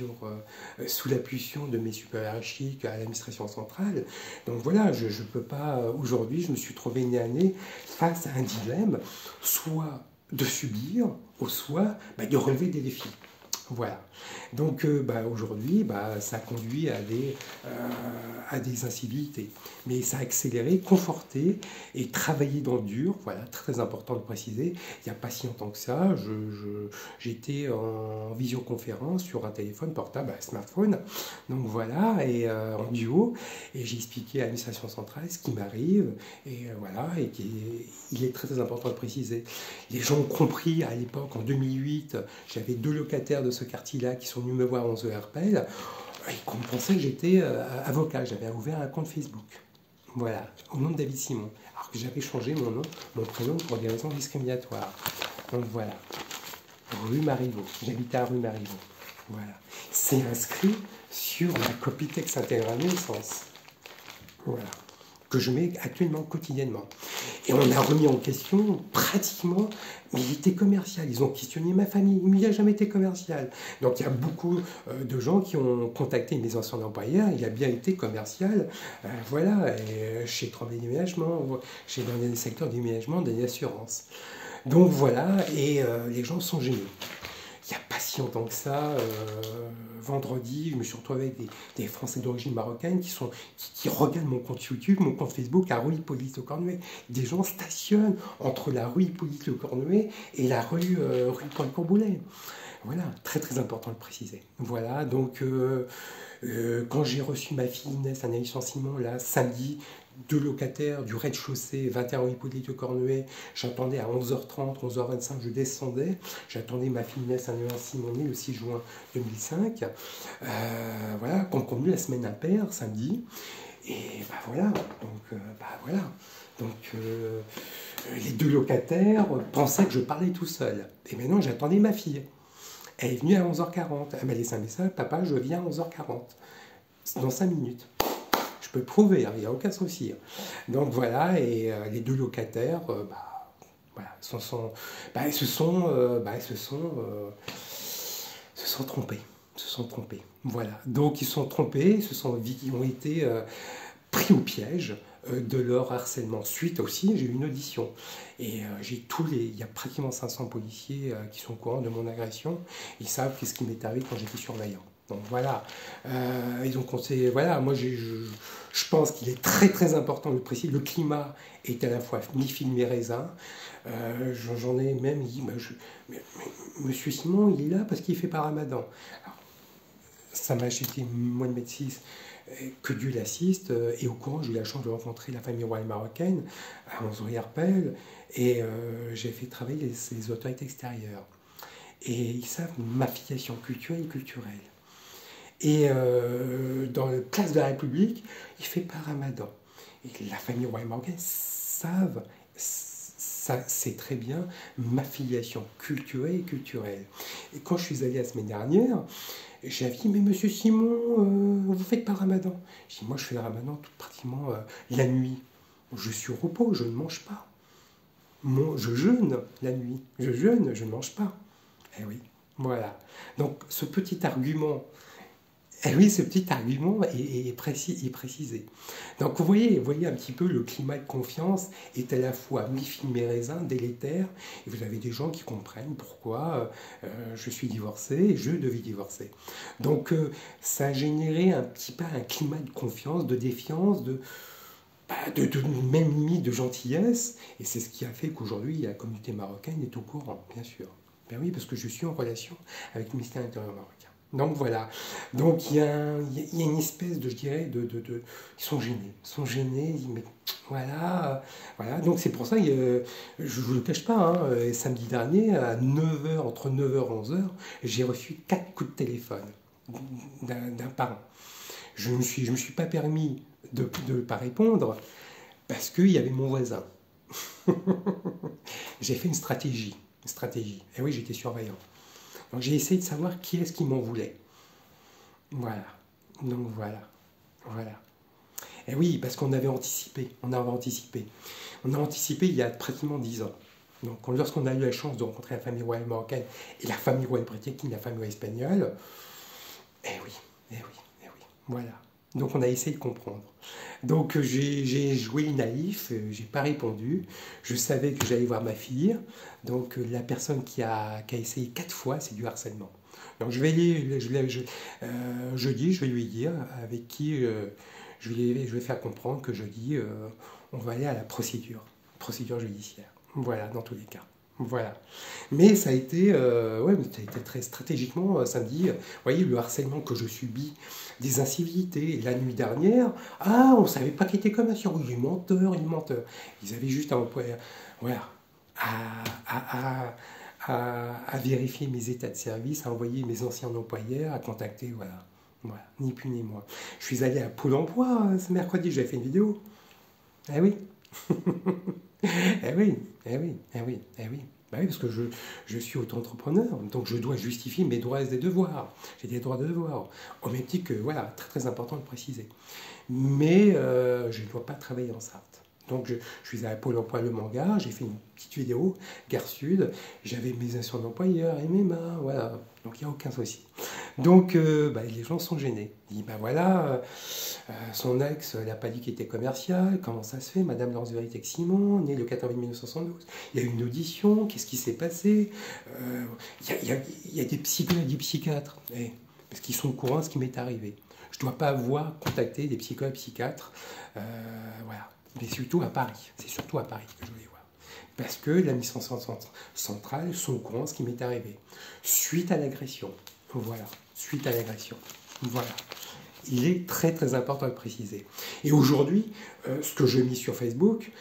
sous l'impulsion de mes supérieurs hiérarchiques à l'administration centrale. Donc voilà, je ne peux pas, aujourd'hui je me suis trouvé nez à nez face à un dilemme, soit de subir, ou soit de relever des défis. Voilà. Donc aujourd'hui, ça conduit à des incivilités. Mais ça a accéléré, conforté et travaillé dans le dur. Voilà, très important de préciser. Il n'y a pas si longtemps que ça, j'étais en visioconférence sur un téléphone portable, un smartphone. Donc voilà, et en duo. Et j'ai expliqué à l'administration centrale ce qui m'arrive. Et voilà, il est très très important de préciser. Les gens ont compris à l'époque, en 2008, j'avais 2 locataires de ce quartier-là qui sont venus me voir en RPL, ils pensaient que j'étais avocat. J'avais ouvert un compte Facebook. Voilà, au nom de David Simon. Alors que j'avais changé mon prénom pour des raisons discriminatoires. Donc voilà, rue Marivaux. J'habitais à rue Marivaux. Voilà. C'est inscrit sur ma copie texte intégrale naissance. Voilà. Que je mets actuellement quotidiennement. Et on a remis en question pratiquement, mais il était commercial. Ils ont questionné ma famille, mais il n'a jamais été commercial. Donc il y a beaucoup de gens qui ont contacté mes anciens employeurs, il a bien été commercial, voilà, et chez Tremblay Déménagement, dans les secteurs du déménagement, des assurances. Donc voilà, et les gens sont gênés. Il n'y a pas si longtemps que ça, vendredi, je me suis retrouvé avec des Français d'origine marocaine qui regardent mon compte YouTube, mon compte Facebook à rue Hippolyte Le Cornuet. Des gens stationnent entre la rue Hippolyte Le Cornuet et la rue Paul Courboulet. Voilà, très très important de le préciser. Voilà, donc quand j'ai reçu ma fille Inès, un licenciement, là, samedi, 2 locataires du rez-de-chaussée, 21 rue Hippolyte Le Cornuet, j'attendais à 11h30, 11h25, je descendais, j'attendais ma fille Inès, un licenciement le 6 juin 2005, voilà, comme convenu la semaine impaire, samedi, et voilà, donc les 2 locataires pensaient que je parlais tout seul, et maintenant j'attendais ma fille. Elle est venue à 11h40. Elle m'a laissé un message, papa, je viens à 11h40. Dans 5 minutes. Je peux prouver, il n'y a aucun souci. Donc voilà, et les 2 locataires, se sont trompés. se sont trompés. Voilà. Donc ils se sont trompés, ils ont été pris au piège de leur harcèlement. Suite aussi, j'ai eu une audition. Et il y a pratiquement 500 policiers qui sont au courant de mon agression. Ils savent ce qui m'est arrivé quand j'étais surveillant. Donc voilà. Et donc voilà, moi je pense qu'il est très très important de préciser. Le climat est à la fois mi-figue mi-raisin. J'en ai même dit, Monsieur Simon, il est là parce qu'il fait pas Ramadan. Alors, ça m'a j'étais moi de médecine que Dieu l'assiste, et au courant, j'ai eu la chance de rencontrer la famille royale marocaine à Monzouri-Arpel, et j'ai fait travailler les autorités extérieures. Et ils savent ma filiation culturelle et culturelle. Et dans la place de la République, il fait pas Ramadan. Et la famille royale marocaine savent, ça c'est très bien, ma filiation culturelle et culturelle. Et quand je suis allé la semaine dernière, j'avais dit, mais monsieur Simon, vous faites pas Ramadan? J'ai dit, moi je fais le Ramadan pratiquement la nuit. Je suis au repos, je ne mange pas. Je jeûne la nuit. Je jeûne, je ne mange pas. Eh oui, voilà. Donc ce petit argument, eh oui, ce petit argument est précisé. Donc vous voyez un petit peu le climat de confiance est à la fois mi-figue mi-raisin, délétère, et vous avez des gens qui comprennent pourquoi je suis divorcé et je devais divorcer. Donc ça a généré un petit peu un climat de confiance, de défiance, de même limite de gentillesse, et c'est ce qui a fait qu'aujourd'hui la communauté marocaine est au courant, bien sûr. Ben oui, parce que je suis en relation avec le ministère de l'Intérieur marocain. Donc voilà. Donc il y a une espèce de, je dirais, ils sont gênés. Ils sont gênés, ils disent, mais voilà, voilà. Donc c'est pour ça que je ne vous le cache pas, hein, samedi dernier, à 9h, entre 9h et 11h, j'ai reçu 4 coups de téléphone d'un parent. Je me suis pas permis de ne pas répondre parce qu'il y avait mon voisin. J'ai fait une stratégie. Et oui, j'étais surveillant. Donc j'ai essayé de savoir qui est-ce qui m'en voulait. Voilà. Donc voilà. Voilà. Et oui, parce qu'on avait anticipé. On a anticipé il y a pratiquement 10 ans. Donc lorsqu'on a eu la chance de rencontrer la famille royale marocaine et la famille royale britannique, la famille royale espagnole, eh oui, eh oui, eh oui. Voilà. Donc on a essayé de comprendre. Donc j'ai joué naïf, j'ai pas répondu. Je savais que j'allais voir ma fille. Donc la personne qui a essayé 4 fois, c'est du harcèlement. Donc jeudi, je vais lui dire avec qui je vais faire comprendre que jeudi, on va aller à la procédure judiciaire. Voilà, dans tous les cas. Voilà. Mais ça a été, ça a été très stratégiquement samedi. Vous voyez, le harcèlement que je subis, des incivilités. La nuit dernière, on ne savait pas qu'il était comme ça. Oui, il est menteur, il est menteur. Ils avaient juste voilà, à vérifier mes états de service, à envoyer mes anciens employeurs, à contacter, voilà. Voilà, ni plus ni moins. Je suis allé à Pôle emploi ce mercredi, j'avais fait une vidéo. Eh oui. Eh oui, eh oui, eh oui, eh oui. Bah oui, parce que je suis auto-entrepreneur, donc je dois justifier mes droits et des devoirs. J'ai des droits et des devoirs. Au même titre que, voilà, très très important de préciser. Mais je ne dois pas travailler en Sarthe. Donc je suis à Pôle emploi Le Manga, j'ai fait une petite vidéo, Gare Sud, j'avais mes anciens employeurs et mes mains, voilà. Donc il n'y a aucun souci. Donc les gens sont gênés. Ils disent, voilà, son ex n'a pas dit qu'il était commercial, comment ça se fait, Madame Lanzeveric avec Simon, né le 14 mai 1972, il y a eu une audition, qu'est-ce qui s'est passé? Il y a des psychologues, des psychiatres, parce qu'ils sont au courant de ce qui m'est arrivé. Je ne dois pas avoir contacté des psychologues, psychiatres, voilà. Mais surtout à Paris, c'est surtout à Paris que je voulais voir. Parce que l'administration centrale sont au courant de ce qui m'est arrivé. Suite à l'agression, voilà, suite à l'agression, voilà. Il est très très important de le préciser. Et aujourd'hui, ce que je mets sur Facebook,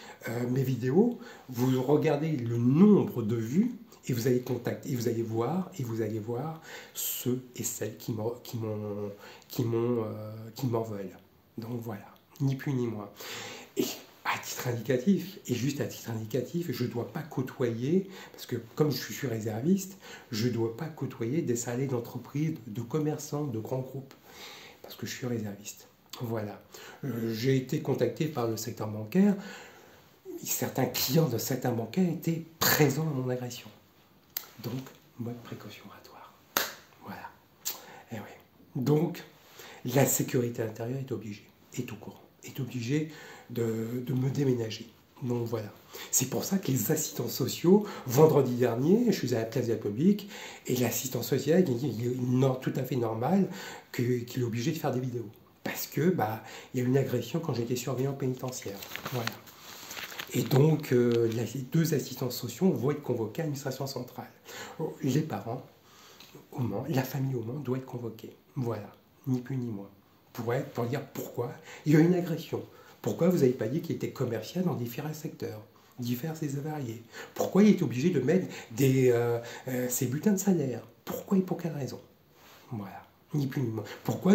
mes vidéos, vous regardez le nombre de vues et vous allez contacter, et vous allez voir ceux et celles qui m'en veulent. Donc voilà, ni plus ni moins. Et à titre indicatif, je ne dois pas côtoyer, parce que comme je suis réserviste, je ne dois pas côtoyer des salariés d'entreprises, de commerçants, de grands groupes, parce que je suis réserviste. Voilà. J'ai été contacté par le secteur bancaire. Certains clients de certains bancaires étaient présents à mon agression. Donc, mode précautionnatoire. Voilà. Eh ouais. Donc, la sécurité intérieure est obligée, est au courant, est obligée de me déménager. Donc voilà. C'est pour ça que les assistants sociaux, vendredi dernier, je suis à la place de la République, et l'assistant social, il est tout à fait normal qu'il est obligé de faire des vidéos. Parce que il y a eu une agression quand j'étais surveillant pénitentiaire. Voilà. Et donc, les deux assistants sociaux vont être convoqués à l'administration centrale. Les parents au Mans, la famille au Mans doit être convoquée. Voilà, ni plus ni moins. Pour dire pourquoi il y a une agression. Pourquoi vous n'avez pas dit qu'il était commercial dans différents secteurs, divers et variés? Pourquoi il est obligé de mettre ses bulletins de salaire? Pourquoi et pour quelle raison? Voilà, ni plus ni moins. Pourquoi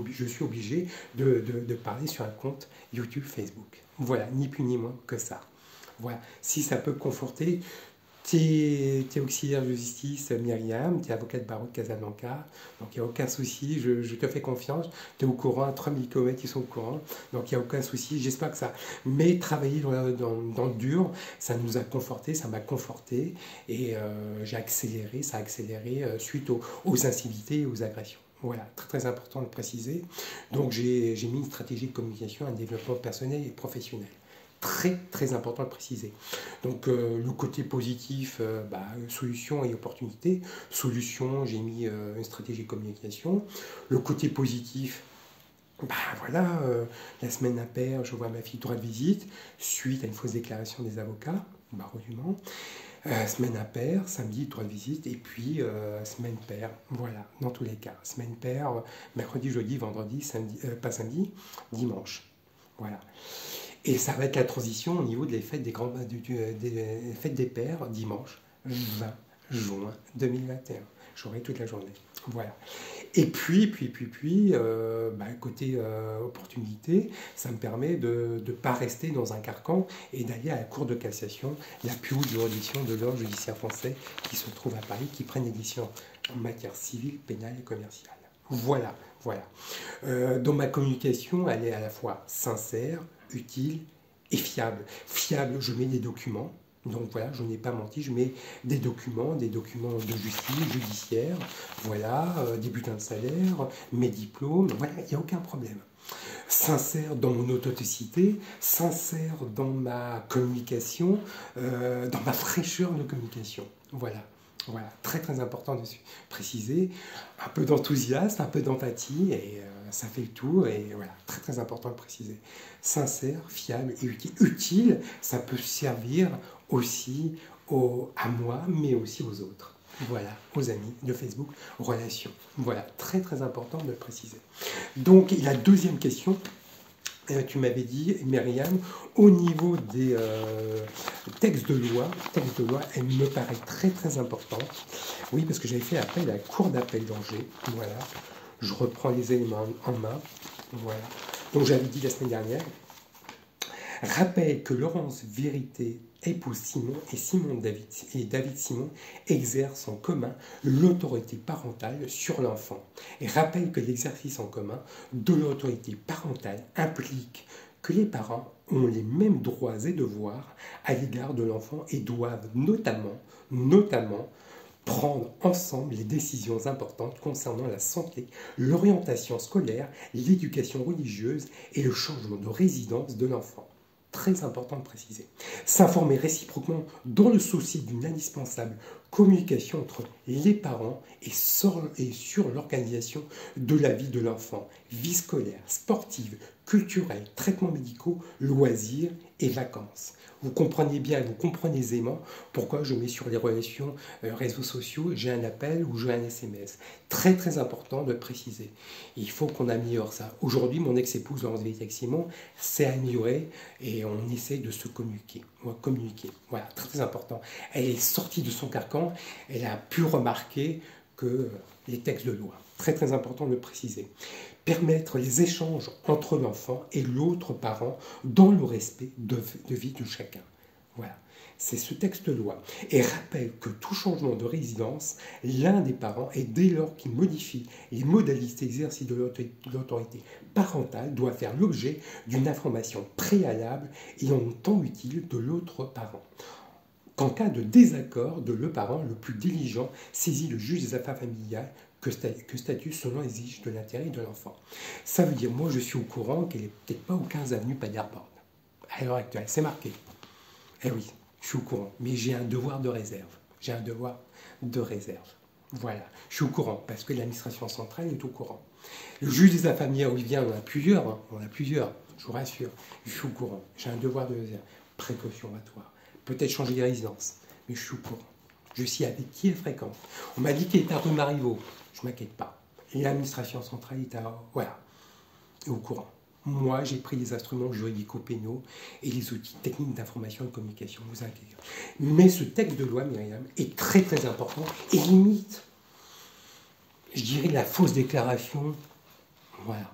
je suis obligé de parler sur un compte YouTube, Facebook? Voilà, ni plus ni moins que ça. Voilà, si ça peut conforter. Tu es auxiliaire de justice, Myriam, tu es avocate barreau de Casablanca, donc il n'y a aucun souci, je te fais confiance, tu es au courant, à 3000 km, ils sont au courant, donc il n'y a aucun souci, j'espère que ça. Mais travailler dans le dur, ça nous a conforté, ça m'a conforté, et j'ai accéléré, ça a accéléré suite aux incivilités et aux agressions. Voilà, très très important de préciser. Donc j'ai mis une stratégie de communication, un développement personnel et professionnel. Très très important de préciser. Donc le côté positif, solution et opportunité. Solution, j'ai mis une stratégie de communication. Le côté positif, la semaine impaire, je vois ma fille droit de visite, suite à une fausse déclaration des avocats, barreau du Mans. Semaine impaire, samedi, droit de visite, et puis semaine paire, voilà, dans tous les cas. Semaine paire, mercredi, jeudi, vendredi, samedi, pas samedi, dimanche. Voilà. Et ça va être la transition au niveau des fêtes des fêtes des pères, dimanche 20 juin 2021. J'aurai toute la journée. Voilà. Et puis côté opportunité, ça me permet de ne pas rester dans un carcan et d'aller à la Cour de cassation, la plus haute juridiction de l'ordre judiciaire français qui se trouve à Paris, qui prenne des décisions en matière civile, pénale et commerciale. Voilà, voilà. Dans ma communication, elle est à la fois sincère, utile et fiable. Fiable, je mets des documents. Donc voilà, je n'ai pas menti, je mets des documents de justice, judiciaire, voilà, des bulletins de salaire, mes diplômes, voilà, il n'y a aucun problème. Sincère dans mon authenticité, sincère dans ma communication, dans ma fraîcheur de communication. Voilà. Voilà, très très important de préciser, un peu d'enthousiasme, un peu d'empathie, et ça fait le tour, et voilà, très très important de préciser. Sincère, fiable et utile. Utile, ça peut servir aussi à moi, mais aussi aux autres. Voilà, aux amis de Facebook, relations. Voilà, très très important de le préciser. Donc, la deuxième question, tu m'avais dit, Myriam, au niveau des textes de loi, elle me paraît très très importante. Oui, parce que j'avais fait appel à la Cour d'appel d'Angers. Voilà, je reprends les éléments en main. Voilà. Donc j'avais dit la semaine dernière, rappelle que Laurence Vérité, épouse Simon, et David Simon exercent en commun l'autorité parentale sur l'enfant. Et rappelle que l'exercice en commun de l'autorité parentale implique que les parents ont les mêmes droits et devoirs à l'égard de l'enfant et doivent notamment prendre ensemble les décisions importantes concernant la santé, l'orientation scolaire, l'éducation religieuse et le changement de résidence de l'enfant. Très important de préciser. S'informer réciproquement dans le souci d'une indispensable communication entre les parents et sur l'organisation de la vie de l'enfant, vie scolaire, sportive, culturelle, traitements médicaux, loisirs et vacances. Vous comprenez bien, vous comprenez aisément pourquoi je mets sur les relations réseaux sociaux, j'ai un appel ou j'ai un SMS. Très très important de préciser. Il faut qu'on améliore ça. Aujourd'hui, mon ex-épouse Laurence Vérité-Simon s'est améliorée et on essaie de se communiquer. Voilà, très très important. Elle est sortie de son carcan, elle a pu remarquer que les textes de loi. Très très important de le préciser. Permettre les échanges entre l'enfant et l'autre parent dans le respect de vie de chacun. Voilà, c'est ce texte de loi. Et rappelle que tout changement de résidence, l'un des parents, et dès lors qu'il modifie les modalités d'exercice de l'autorité parentale, doit faire l'objet d'une information préalable et en temps utile de l'autre parent. qu'en cas de désaccord de le parent le plus diligent saisit le juge des affaires familiales que statue selon les exigences de l'intérêt de l'enfant. Ça veut dire, moi je suis au courant qu'elle n'est peut-être pas au 15 avenue Paderborn, à l'heure actuelle, c'est marqué. Eh oui, je suis au courant, mais j'ai un devoir de réserve. J'ai un devoir de réserve. Voilà, je suis au courant, parce que l'administration centrale est au courant. Le juge des affaires familiales, il vient, on en a plusieurs, je vous rassure. Je suis au courant, j'ai un devoir de réserve. Précaution à toi. Peut-être changer de résidence, mais je suis au courant. Je sais avec qui elle fréquente. On m'a dit qu'elle était à rue Marivaux. Je ne m'inquiète pas. Et l'administration centrale est est au courant. Moi, j'ai pris les instruments juridico-pénaux et les outils techniques d'information et de communication, vous inquiétez. Mais ce texte de loi, Myriam, est très très important et limite, je dirais, la fausse déclaration. Voilà.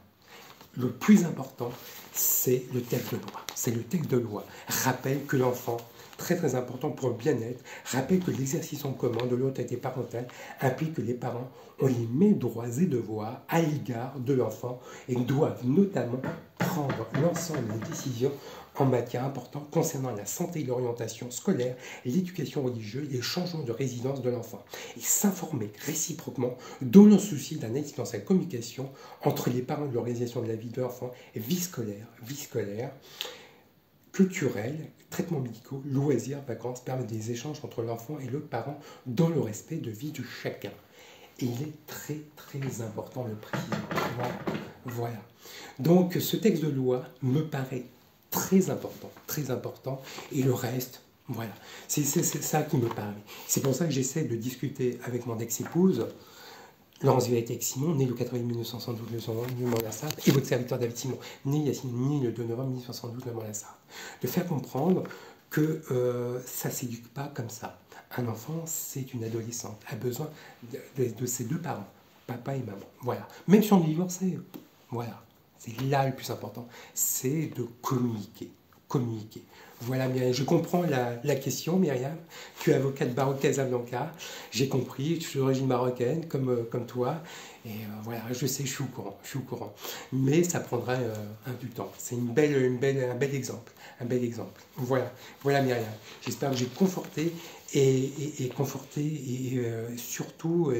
Le plus important, c'est le texte de loi. C'est le texte de loi. Rappelle que l'enfant, très très important pour le bien-être, rappelle que l'exercice en commun de l'autorité parentale implique que les parents ont les mêmes droits et devoirs à l'égard de l'enfant et doivent notamment prendre l'ensemble des décisions en matière importante concernant la santé et l'orientation scolaire, l'éducation religieuse et le changement de résidence de l'enfant, et s'informer réciproquement, dans le souci d'un équilibre dans sa communication entre les parents de l'organisation de la vie de l'enfant, vie scolaire, culturelle, traitements médicaux, loisirs, vacances, permettent des échanges entre l'enfant et l'autre parent dans le respect de vie de chacun. Et il est très très important de le préciser. Voilà. Donc ce texte de loi me paraît très important, et le reste, voilà, c'est ça qui me parle. C'est pour ça que j'essaie de discuter avec mon ex-épouse, Laurence Vérité-Simon, né le 4 avril 1972 le Mont-la-Sarthe, et votre serviteur David Simon, né le 2 novembre 1972 le Mont-la-Sarthe. De faire comprendre que ça ne s'éduque pas comme ça. Un enfant, c'est une adolescente, a besoin de ses deux parents, papa et maman. Voilà. Même si on est divorcé, voilà. C'est là le plus important, c'est de communiquer. Communiquer. Voilà, Myriam, je comprends la question, Myriam. Tu es avocate barreau de Casablanca. J'ai compris, je suis d'origine marocaine, comme toi. Et voilà, je sais, je suis au courant. Mais ça prendra du temps. C'est un bel exemple. Un bel exemple. Voilà, Myriam. J'espère que j'ai conforté et surtout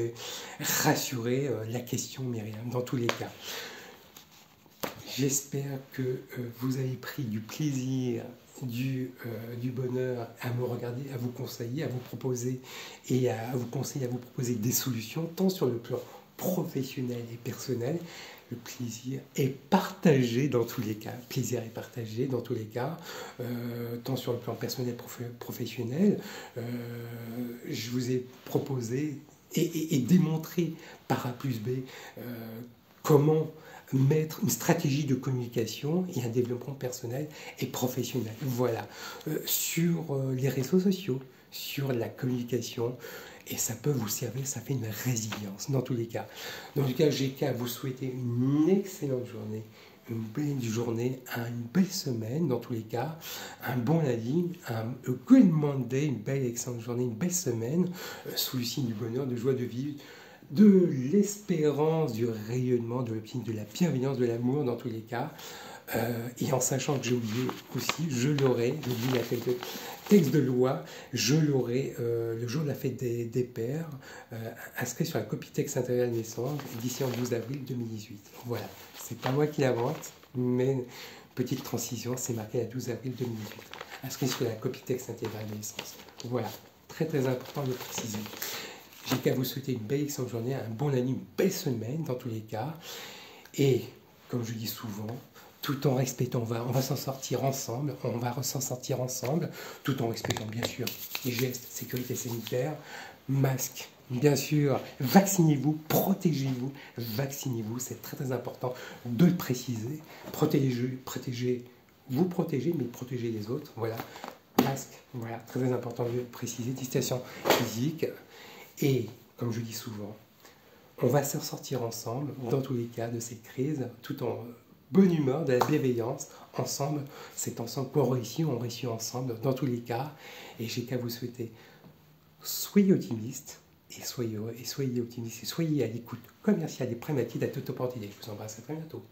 rassuré la question, Myriam, dans tous les cas. J'espère que vous avez pris du plaisir, du bonheur à me regarder, à vous conseiller, à vous proposer des solutions, tant sur le plan professionnel et personnel. Le plaisir est partagé dans tous les cas. Tant sur le plan personnel et professionnel. Je vous ai proposé et démontré par A plus B comment mettre une stratégie de communication et un développement personnel et professionnel. Voilà. Sur les réseaux sociaux, sur la communication, et ça peut vous servir, ça fait une résilience dans tous les cas. Dans tous les cas, j'ai qu'à vous souhaiter une excellente journée, une belle journée, une belle semaine dans tous les cas, un bon lundi, un good Monday, une belle excellente journée, une belle sous le signe du bonheur, de joie de vivre, de l'espérance, du rayonnement, de l'optimisme, de la bienveillance, de l'amour dans tous les cas. Et en sachant que j'ai oublié aussi, j'ai oublié la fête texte de loi, je l'aurai le jour de la fête des pères, inscrit sur la copie texte intérieur de naissance d'ici en 12 avril 2018. Voilà, c'est pas moi qui l'invente, mais petite transition, c'est marqué le 12 avril 2018, inscrit sur la copie texte intérieur de naissance. Voilà, très très important de le préciser. J'ai qu'à vous souhaiter une belle excellente journée, un bon lundi, une belle semaine dans tous les cas. Et, comme je dis souvent, tout en respectant, on va s'en sortir ensemble, tout en respectant bien sûr les gestes, sécurité sanitaire, masque, bien sûr, vaccinez-vous, protégez-vous, c'est très très important de le préciser, vous protégez, mais protégez les autres, voilà, masque, voilà, très très important de le préciser, distanciation physique. Et, comme je dis souvent, on va s'en sortir ensemble, dans tous les cas, de cette crise, tout en bonne humeur, de la bienveillance, ensemble. C'est ensemble qu'on réussit, on réussit ensemble, dans tous les cas. Et j'ai qu'à vous souhaiter, soyez optimistes, et soyez optimistes, et soyez à l'écoute commerciale et pragmatique à toute opportunité. Je vous embrasse, à très bientôt.